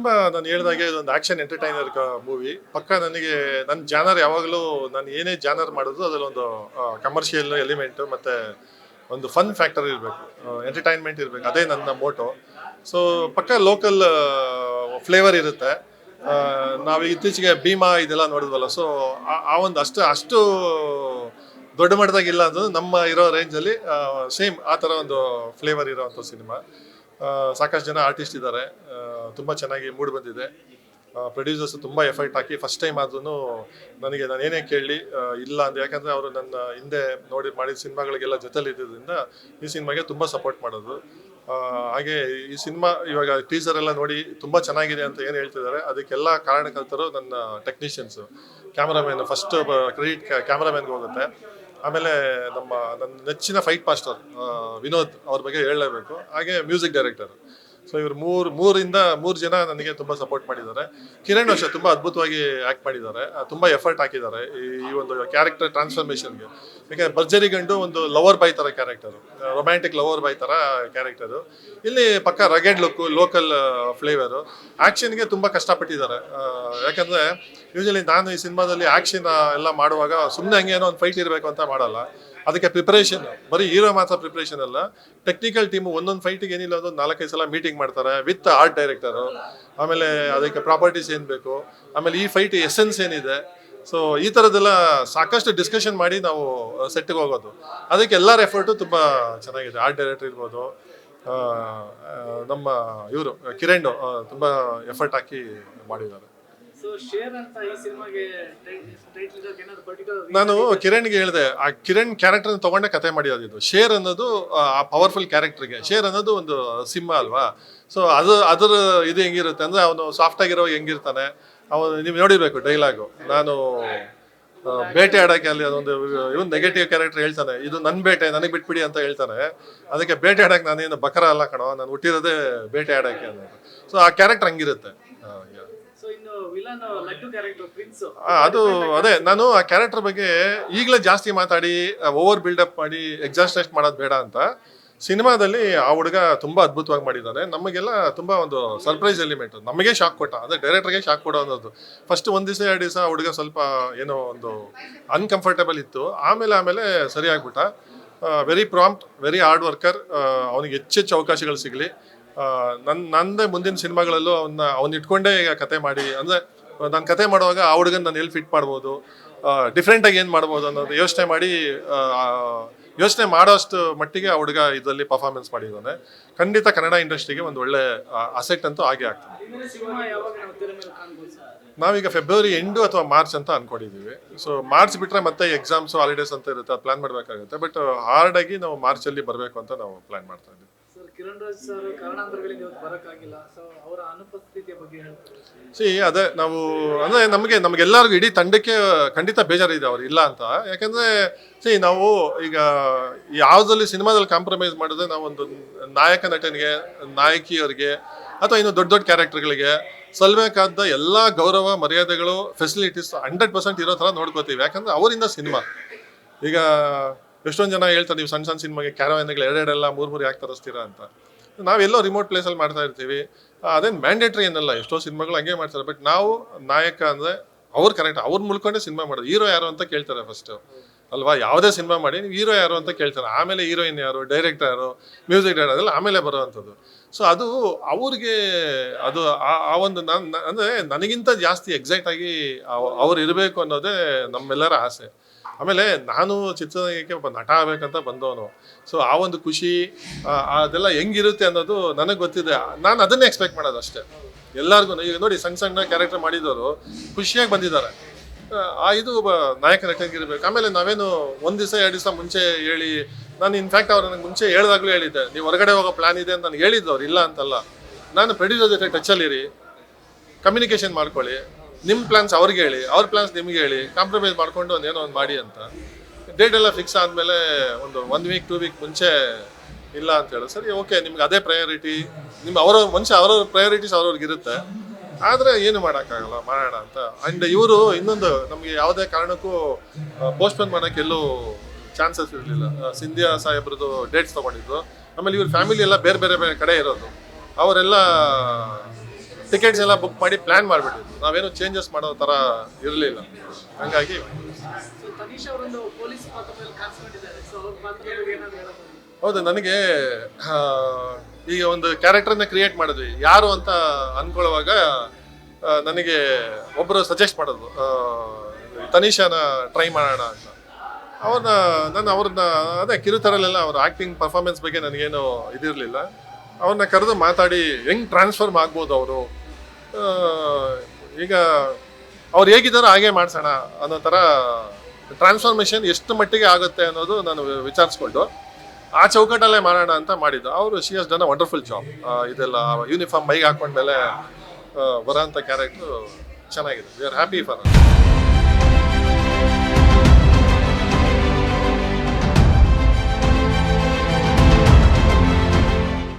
Cinema ನಾನು ಹೇಳಿದಾಗೆ ಇದೊಂದು ಆಕ್ಷನ್ ಎಂಟರ್ಟೈನರ್ ಮೂವಿ. ಪಕ್ಕ ನನಗೆ ನನ್ನ ಜಾನರ್ ಯಾವಾಗಲೂ ನಾನು ಏನೇ ಜಾನರ್ ಮಾಡೋದು ಅದರಲ್ಲೊಂದು ಕಮರ್ಷಿಯಲ್ ಎಲಿಮೆಂಟು ಮತ್ತು ಒಂದು ಫನ್ ಫ್ಯಾಕ್ಟರ್ ಇರಬೇಕು, ಎಂಟರ್ಟೈನ್ಮೆಂಟ್ ಇರಬೇಕು, ಅದೇ ನನ್ನ ಮೋಟೋ. ಸೊ ಪಕ್ಕ ಲೋಕಲ್ ಫ್ಲೇವರ್ ಇರುತ್ತೆ. ನಾವು ಇತ್ತೀಚೆಗೆ ಭೀಮಾ ಇದೆಲ್ಲ ನೋಡಿದ್ವಲ್ಲ, ಸೊ ಆ ಒಂದು ಅಷ್ಟು ದೊಡ್ಡ ಮಟ್ಟದಾಗಿಲ್ಲ ಅಂದ್ರೆ ನಮ್ಮ ಇರೋ ರೇಂಜಲ್ಲಿ ಸೇಮ್ ಆ ಥರ ಒಂದು ಫ್ಲೇವರ್ ಇರೋವಂಥ ಸಿನಿಮಾ. ಸಾಕಷ್ಟು ಜನ ಆರ್ಟಿಸ್ಟ್ ಇದ್ದಾರೆ, ತುಂಬ ಚೆನ್ನಾಗಿ ಮೂಡ್ ಬಂದಿದೆ. ಪ್ರೊಡ್ಯೂಸರ್ಸ್ ತುಂಬ ಎಫರ್ಟ್ ಹಾಕಿ ಫಸ್ಟ್ ಟೈಮ್ ಆದ್ರೂ ನನಗೆ ನಾನು ಏನೇ ಕೇಳಲಿ ಇಲ್ಲ ಅಂದರೆ, ಯಾಕಂದರೆ ಅವರು ನನ್ನ ಹಿಂದೆ ಮಾಡಿದ ಸಿನಿಮಾಗಳಿಗೆಲ್ಲ ಜೊತೆಲಿ ಇದ್ದಿದ್ದರಿಂದ ಈ ಸಿನಿಮಾಗೆ ತುಂಬ ಸಪೋರ್ಟ್ ಮಾಡೋದು. ಹಾಗೆ ಈ ಸಿನಿಮಾ ಇವಾಗ ಟೀಸರ್ ಎಲ್ಲ ನೋಡಿ ತುಂಬ ಚೆನ್ನಾಗಿದೆ ಅಂತ ಏನು ಹೇಳ್ತಿದ್ದಾರೆ, ಅದಕ್ಕೆಲ್ಲ ಕಾರಣಕರ್ತರು ನನ್ನ ಟೆಕ್ನಿಷಿಯನ್ಸು. ಕ್ಯಾಮ್ರಾಮ್ಯಾನ್ ಫಸ್ಟ್ ಕ್ರೆಡಿಟ್ ಕ್ಯಾಮ್ರಾಮ್ಯಾನ್ಗೆ ಹೋಗುತ್ತೆ. ಆಮೇಲೆ ನನ್ನ ನೆಚ್ಚಿನ ಫೈಟ್ ಮಾಸ್ಟರ್ ವಿನೋದ್ ಅವ್ರ ಬಗ್ಗೆ ಹೇಳಲೇಬೇಕು. ಹಾಗೆ ಮ್ಯೂಸಿಕ್ ಡೈರೆಕ್ಟರ್. ಸೊ ಇವರು ಮೂರು ಜನ ನನಗೆ ತುಂಬ ಸಪೋರ್ಟ್ ಮಾಡಿದ್ದಾರೆ. ಕಿರಣ್ ಅಷ್ಟೇ ತುಂಬ ಅದ್ಭುತವಾಗಿ ಆ್ಯಕ್ಟ್ ಮಾಡಿದ್ದಾರೆ, ತುಂಬ ಎಫರ್ಟ್ ಹಾಕಿದ್ದಾರೆ ಈ ಒಂದು ಕ್ಯಾರೆಕ್ಟರ್ ಟ್ರಾನ್ಸ್ಫಾರ್ಮೇಷನ್ಗೆ. ಯಾಕೆಂದರೆ ಭರ್ಜರಿ ಗಂಡು ಒಂದು ಲವರ್ ಬಾಯ್ ಥರ ಕ್ಯಾರೆಕ್ಟರು, ರೊಮ್ಯಾಂಟಿಕ್ ಲವರ್ ಬಾಯ್ ಥರ ಕ್ಯಾರೆಕ್ಟರು. ಇಲ್ಲಿ ಪಕ್ಕ ರಗೆಡ್ ಲುಕ್ಕು, ಲೋಕಲ್ ಫ್ಲೇವರು. ಆ್ಯಕ್ಷನ್ಗೆ ತುಂಬ ಕಷ್ಟಪಟ್ಟಿದ್ದಾರೆ. ಯಾಕಂದರೆ ಯೂಶಲಿ ನಾನು ಈ ಸಿನಿಮಾದಲ್ಲಿ ಆ್ಯಕ್ಷನ್ ಎಲ್ಲ ಮಾಡುವಾಗ ಸುಮ್ಮನೆ ಹಂಗೆ ಏನೋ ಒಂದು ಫೈಟ್ ಇರಬೇಕು ಅಂತ ಮಾಡಲ್ಲ. ಅದಕ್ಕೆ ಪ್ರಿಪರೇಷನ್, ಬರೀ ಹೀರೋ ಮಾತ್ರ ಪ್ರಿಪ್ರೇಷನ್ ಅಲ್ಲ, ಟೆಕ್ನಿಕಲ್ ಟೀಮು ಒಂದೊಂದು ಫೈಟಿಗೆ ಏನಿಲ್ಲ ಒಂದು 4-5 ಸಲ ಮೀಟಿಂಗ್ ಮಾಡ್ತಾರೆ ವಿತ್ ಆರ್ಟ್ ಡೈರೆಕ್ಟರು. ಆಮೇಲೆ ಅದಕ್ಕೆ ಪ್ರಾಪರ್ಟೀಸ್ ಏನು ಬೇಕು, ಆಮೇಲೆ ಈ ಫೈಟ್ ಎಸೆನ್ಸ್ ಏನಿದೆ, ಸೊ ಈ ಥರದ್ದೆಲ್ಲ ಸಾಕಷ್ಟು ಡಿಸ್ಕಷನ್ ಮಾಡಿ ನಾವು ಸೆಟ್ಟಿಗೆ ಹೋಗೋದು. ಅದಕ್ಕೆ ಎಲ್ಲರ ಎಫರ್ಟು ತುಂಬ ಚೆನ್ನಾಗಿದೆ. ಆರ್ಟ್ ಡೈರೆಕ್ಟರ್ ಇರ್ಬೋದು, ನಮ್ಮ ಇವರು ಕಿರಣ್ ತುಂಬ ಎಫರ್ಟ್ ಹಾಕಿ ಮಾಡಿದ್ದಾರೆ. ನಾನು ಕಿರಣ್ಗೆ ಹೇಳಿದೆ, ಆ ಕಿರಣ್ ಕ್ಯಾರೆಕ್ಟರ್ ತಗೊಂಡೆ ಕತೆ ಮಾಡಿರೋದು. ಶೇರ್ ಅನ್ನೋದು ಆ ಪವರ್ಫುಲ್ ಕ್ಯಾರೆಕ್ಟರ್ಗೆ, ಶೇರ್ ಅನ್ನೋದು ಒಂದು ಸಿಂಹ ಅಲ್ವಾ. ಸೊ ಅದರ ಇದು ಹೆಂಗಿರುತ್ತೆ ಅಂದ್ರೆ, ಅವನು ಸಾಫ್ಟ್ ಆಗಿರೋ ಹೆಂಗಿರ್ತಾನೆ, ಅವನು ನೀವು ನೋಡಿರ್ಬೇಕು ಡೈಲಾಗು. ನಾನು ಬೇಟೆ ಆಡೋಕ್ಕೆ ಅಲ್ಲಿ ಅದೊಂದು ಇವನು ನೆಗೆಟಿವ್ ಕ್ಯಾರೆಕ್ಟರ್ ಹೇಳ್ತಾನೆ, ಇದು ನನ್ನ ಬೇಟೆ ನನಗೆ ಬಿಟ್ಬಿಡಿ ಅಂತ ಹೇಳ್ತಾನೆ. ಅದಕ್ಕೆ ಬೇಟೆ ಆಡೋಕ್ಕೆ ನಾನೇನು ಬಕರ ಅಲ್ಲ ಕಣೋ, ನಾನು ಹುಟ್ಟಿರೋದೇ ಬೇಟೆ ಆಡೋಕ್ಕೆ ಅನ್ನೋದು. ಸೊ ಆ ಕ್ಯಾರೆಕ್ಟರ್ ಹಂಗಿರುತ್ತೆ. ಅದು ಅದೇ, ನಾನು ಆ ಕ್ಯಾರೆಕ್ಟರ್ ಬಗ್ಗೆ ಈಗಲೇ ಜಾಸ್ತಿ ಮಾತಾಡಿ ಓವರ್ ಬಿಲ್ಡಪ್ ಮಾಡಿ ಎಕ್ಸಾಸ್ಟೇಟ್ ಮಾಡೋದು ಬೇಡ ಅಂತ ಸಿನಿಮಾದಲ್ಲಿ ಆ ಹುಡುಗ ತುಂಬ ಅದ್ಭುತವಾಗಿ ಮಾಡಿದ್ದಾನೆ. ನಮಗೆಲ್ಲ ತುಂಬ ಒಂದು ಸರ್ಪ್ರೈಸ್ ಎಲಿಮೆಂಟ್, ನಮಗೆ ಶಾಕ್ ಕೊಟ್ಟ, ಅಂದರೆ ಡೈರೆಕ್ಟರ್ಗೆ ಶಾಕ್ ಕೊಡೋ ಅನ್ನೋದು. ಫಸ್ಟ್ 1 ದಿವಸ 2 ದಿವಸ ಹುಡುಗ ಸ್ವಲ್ಪ ಏನೋ ಒಂದು ಅನ್ಕಂಫರ್ಟೇಬಲ್ ಇತ್ತು, ಆಮೇಲೆ ಸರಿ ಆಗ್ಬಿಟ್ಟ. Very prompt, very hard worker. ಅವನಿಗೆ ಹೆಚ್ಚೆಚ್ಚು ಅವಕಾಶಗಳು ಸಿಗಲಿ. ನಂದೇ ಮುಂದಿನ ಸಿನಿಮಾಗಳಲ್ಲೂ ಅವ್ನ ಇಟ್ಕೊಂಡೇ ಈಗ ಕತೆ ಮಾಡಿ, ಅಂದರೆ ನಾನು ಕತೆ ಮಾಡುವಾಗ ಆ ಹುಡುಗನ ನಾನು ಎಲ್ಲಿ ಫಿಟ್ ಮಾಡ್ಬೋದು, ಡಿಫ್ರೆಂಟಾಗಿ ಏನು ಮಾಡ್ಬೋದು ಅನ್ನೋದು ಯೋಚನೆ ಮಾಡೋಷ್ಟು ಮಟ್ಟಿಗೆ ಆ ಹುಡುಗ ಇದರಲ್ಲಿ ಪರ್ಫಾರ್ಮೆನ್ಸ್ ಮಾಡಿದ್ದಾನೆ. ಖಂಡಿತ ಕನ್ನಡ ಇಂಡಸ್ಟ್ರಿಗೆ ಒಂದು ಒಳ್ಳೆ ಅಸೆಟ್ ಅಂತೂ ಆಗೇ ಆಗ್ತದೆ. ನಾವೀಗ ಫೆಬ್ರವರಿ ಎಂಡು ಅಥವಾ ಮಾರ್ಚ್ ಅಂತ ಅನ್ಕೊಂಡಿದ್ದೀವಿ. ಸೊ ಮಾರ್ಚ್ ಬಿಟ್ಟರೆ ಮತ್ತೆ ಎಕ್ಸಾಮ್ಸು ಹಾಲಿಡೇಸ್ ಅಂತ ಇರುತ್ತೆ, ಅದು ಪ್ಲಾನ್ ಮಾಡಬೇಕಾಗುತ್ತೆ. ಬಟ್ ಹಾರ್ಡಾಗಿ ನಾವು ಮಾರ್ಚಲ್ಲಿ ಬರಬೇಕು ಅಂತ ನಾವು ಪ್ಲಾನ್ ಮಾಡ್ತಾ ಇದ್ದೀವಿ. ಅದೇ ನಾವು ಅಂದರೆ ನಮಗೆಲ್ಲರಿಗೂ ಇಡೀ ತಂಡಕ್ಕೆ ಖಂಡಿತ ಬೇಜಾರಿದೆ ಅವ್ರು ಇಲ್ಲ ಅಂತ. ಯಾಕಂದರೆ ನಾವು ಈಗ ಯಾವುದಲ್ಲಿ ಸಿನಿಮಾದಲ್ಲಿ ಕಾಂಪ್ರಮೈಸ್ ಮಾಡಿದ್ರೆ ನಾವೊಂದು ನಾಯಕ ನಟನಿಗೆ, ನಾಯಕಿಯರಿಗೆ ಅಥವಾ ಇನ್ನು ದೊಡ್ಡ ಕ್ಯಾರೆಕ್ಟರ್ಗಳಿಗೆ ಸಲ್ಬೇಕಾದ ಎಲ್ಲ ಗೌರವ ಮರ್ಯಾದೆಗಳು ಫೆಸಿಲಿಟೀಸ್ 100% ಇರೋ ಥರ ನೋಡ್ಕೋತೀವಿ. ಯಾಕಂದರೆ ಅವರಿಂದ ಸಿನಿಮಾ ಈಗ ಎಷ್ಟೊಂದು ಜನ ಹೇಳ್ತಾರೆ, ನೀವು ಸಣ್ಣ ಸಿನಿಮಾಗೆ ಕ್ಯಾರವಾನ್ಗಳು 2 3 ಯಾಕೆ ತರಿಸ್ತೀರಾ ಅಂತ. ನಾವೆಲ್ಲೋ ರಿಮೋಟ್ ಪ್ಲೇಸಲ್ಲಿ ಮಾಡ್ತಾ ಇರ್ತೀವಿ, ಅದೇನು ಮ್ಯಾಂಡೇಟ್ರಿ ಏನಲ್ಲ. ಎಷ್ಟೋ ಸಿನಿಮಾಗಳು ಹಂಗೆ ಮಾಡ್ತಾರೆ. ಬಟ್ ನಾವು ನಾಯಕ ಅಂದರೆ ಅವ್ರು ಕರೆಕ್ಟ್, ಅವ್ರ ಮುಳ್ಕೊಂಡೆ ಸಿನಿಮಾ ಮಾಡೋದು. ಹೀರೋ ಯಾರು ಅಂತ ಕೇಳ್ತಾರೆ ಫಸ್ಟು ಅಲ್ವಾ, ಯಾವುದೇ ಸಿನಿಮಾ ಮಾಡಿ ನೀವು ಹೀರೋ ಯಾರು ಅಂತ ಕೇಳ್ತಾರೆ, ಆಮೇಲೆ ಹೀರೋಯಿನ್ ಯಾರು, ಡೈರೆಕ್ಟರ್ ಯಾರು, ಮ್ಯೂಸಿಕ್ ಡೈರೆಕ್ಟರ್ ಅದೆಲ್ಲ ಆಮೇಲೆ ಬರೋವಂಥದ್ದು. ಸೊ ಅದು ಅವ್ರಿಗೆ ಅದು ಆ ಒಂದು ಅಂದರೆ ನನಗಿಂತ ಜಾಸ್ತಿ ಎಕ್ಸೈಟ್ ಆಗಿ ಅವ್ರು ಇರಬೇಕು ಅನ್ನೋದೇ ನಮ್ಮೆಲ್ಲರ ಆಸೆ. ಆಮೇಲೆ ನಾನು ಚಿತ್ರರಂಗಕ್ಕೆ ಒಬ್ಬ ನಟ ಆಗಬೇಕಂತ ಬಂದವನು. ಸೊ ಆ ಒಂದು ಖುಷಿ ಅದೆಲ್ಲ ಹೆಂಗಿರುತ್ತೆ ಅನ್ನೋದು ನನಗೆ ಗೊತ್ತಿದೆ. ನಾನು ಅದನ್ನೇ ಎಕ್ಸ್ಪೆಕ್ಟ್ ಮಾಡೋದು ಅಷ್ಟೇ ಎಲ್ಲರಿಗೂ. ಈಗ ನೋಡಿ, ಸಣ್ಣ ಕ್ಯಾರೆಕ್ಟರ್ ಮಾಡಿದವರು ಖುಷಿಯಾಗಿ ಬಂದಿದ್ದಾರೆ. ಇದು ಒಬ್ಬ ನಾಯಕ ನಟನಿಗಿರ್ಬೇಕು. ಆಮೇಲೆ ನಾವೇನು 1 ದಿವಸ 2 ದಿವಸ ಮುಂಚೆ ಹೇಳಿ, ನಾನು ಇನ್ಫ್ಯಾಕ್ಟ್ ಅವ್ರು ನನಗೆ ಮುಂಚೆ ಹೇಳಿದಾಗಲೂ ಹೇಳಿದ್ದೆ, ನೀವು ಹೊರಗಡೆ ಹೋಗೋ ಪ್ಲಾನ್ ಇದೆ ಅಂತ ನನಗೆ ಹೇಳಿದ್ದು ಅವ್ರು, ಇಲ್ಲ ಅಂತಲ್ಲ. ನಾನು ಪ್ರೊಡ್ಯೂಸರ್ ಜೊತೆ ಟಚಲ್ಲಿರಿ, ಕಮ್ಯುನಿಕೇಷನ್ ಮಾಡ್ಕೊಳ್ಳಿ, ನಿಮ್ಮ ಪ್ಲಾನ್ಸ್ ಅವ್ರಿಗೆ ಹೇಳಿ, ಅವ್ರ ಪ್ಲಾನ್ಸ್ ನಿಮ್ಗೆ ಹೇಳಿ, ಕಾಂಪ್ರಮೈಸ್ ಮಾಡ್ಕೊಂಡು ಒಂದೇನೋ ಒಂದು ಮಾಡಿ ಅಂತ. ಡೇಟ್ ಎಲ್ಲ ಫಿಕ್ಸ್ ಆದಮೇಲೆ ಒಂದು 1 ವೀಕ್ 2 ವೀಕ್ ಮುಂಚೆ ಇಲ್ಲ ಅಂತ ಹೇಳಿ, ಸರಿ ಓಕೆ ನಿಮ್ಗೆ ಅದೇ ಪ್ರಯಾರಿಟಿ, ಅವ್ರವ್ರ ಪ್ರಯಾರಿಟೀಸ್ ಅವ್ರವ್ರಿಗಿರುತ್ತೆ. ಆದರೆ ಏನು ಮಾಡೋಕ್ಕಾಗಲ್ಲ, ಮಾಡೋಣ ಅಂತ. ಆ್ಯಂಡ್ ಇವರು ಇನ್ನೊಂದು ನಮಗೆ ಯಾವುದೇ ಕಾರಣಕ್ಕೂ ಪೋಸ್ಟ್ಪೋನ್ ಮಾಡೋಕ್ಕೆ ಎಲ್ಲೂ ಚಾನ್ಸಸ್ ಇರಲಿಲ್ಲ. ಸಿಂಧಿಯಾ ಸಾಹೇಬ್ರದ್ದು ಡೇಟ್ಸ್ ತೊಗೊಂಡಿದ್ದು. ಆಮೇಲೆ ಇವ್ರ ಫ್ಯಾಮಿಲಿ ಎಲ್ಲ ಬೇರೆ ಕಡೆ ಇರೋದು. ಅವರೆಲ್ಲ ಟಿಕೆಟ್ಸ್ ಎಲ್ಲ ಬುಕ್ ಮಾಡಿ ಪ್ಲ್ಯಾನ್ ಮಾಡಿಬಿಟ್ಟಿದ್ವಿ. ನಾವೇನು ಚೇಂಜಸ್ ಮಾಡೋ ಥರ ಇರಲಿಲ್ಲ. ಹಂಗಾಗಿ ಹೌದು, ನನಗೆ ಈಗ ಒಂದು ಕ್ಯಾರೆಕ್ಟರ್ನ ಕ್ರಿಯೇಟ್ ಮಾಡಿದ್ವಿ. ಯಾರು ಅಂತ ಅಂದ್ಕೊಳ್ಳುವಾಗ ನನಗೆ ಒಬ್ಬರು ಸಜೆಸ್ಟ್ ಮಾಡೋದು, ತನಿಷಾನ ಟ್ರೈ ಮಾಡೋಣ ಅಂತ. ಅವ್ರನ್ನ ಅದೇ ಕಿರುತೆರೆಲೆಲ್ಲ ಅವ್ರ ಆ್ಯಕ್ಟಿಂಗ್ ಪರ್ಫಾರ್ಮೆನ್ಸ್ ಬಗ್ಗೆ ನನಗೇನು ಇದಿರಲಿಲ್ಲ. ಅವ್ರನ್ನ ಕರೆದು ಮಾತಾಡಿ ಹೆಂಗೆ ಟ್ರಾನ್ಸ್ಫರ್ಮ್ ಆಗ್ಬೋದು ಅವರು, ಈಗ ಅವ್ರು ಹೇಗಿದ್ದಾರೋ ಹಾಗೆ ಮಾಡಿಸೋಣ ಅನ್ನೋ ಥರ ಟ್ರಾನ್ಸ್ಫಾರ್ಮೇಷನ್ ಎಷ್ಟು ಮಟ್ಟಿಗೆ ಆಗುತ್ತೆ ಅನ್ನೋದು ನಾನು ವಿಚಾರಿಸ್ಕೊಂಡು ಆ ಚೌಕಟ್ಟಲ್ಲೇ ಮಾಡೋಣ ಅಂತ ಮಾಡಿದ್ದು. ಅವರು she has done a wonderful job. ಇದೆಲ್ಲ ಯೂನಿಫಾರ್ಮ್ ಮೈಗೆ ಹಾಕೊಂಡ್ಮೇಲೆ ಬರೋಂಥ ಕ್ಯಾರೆಕ್ಟ್ರು ಚೆನ್ನಾಗಿದೆ. We are happy for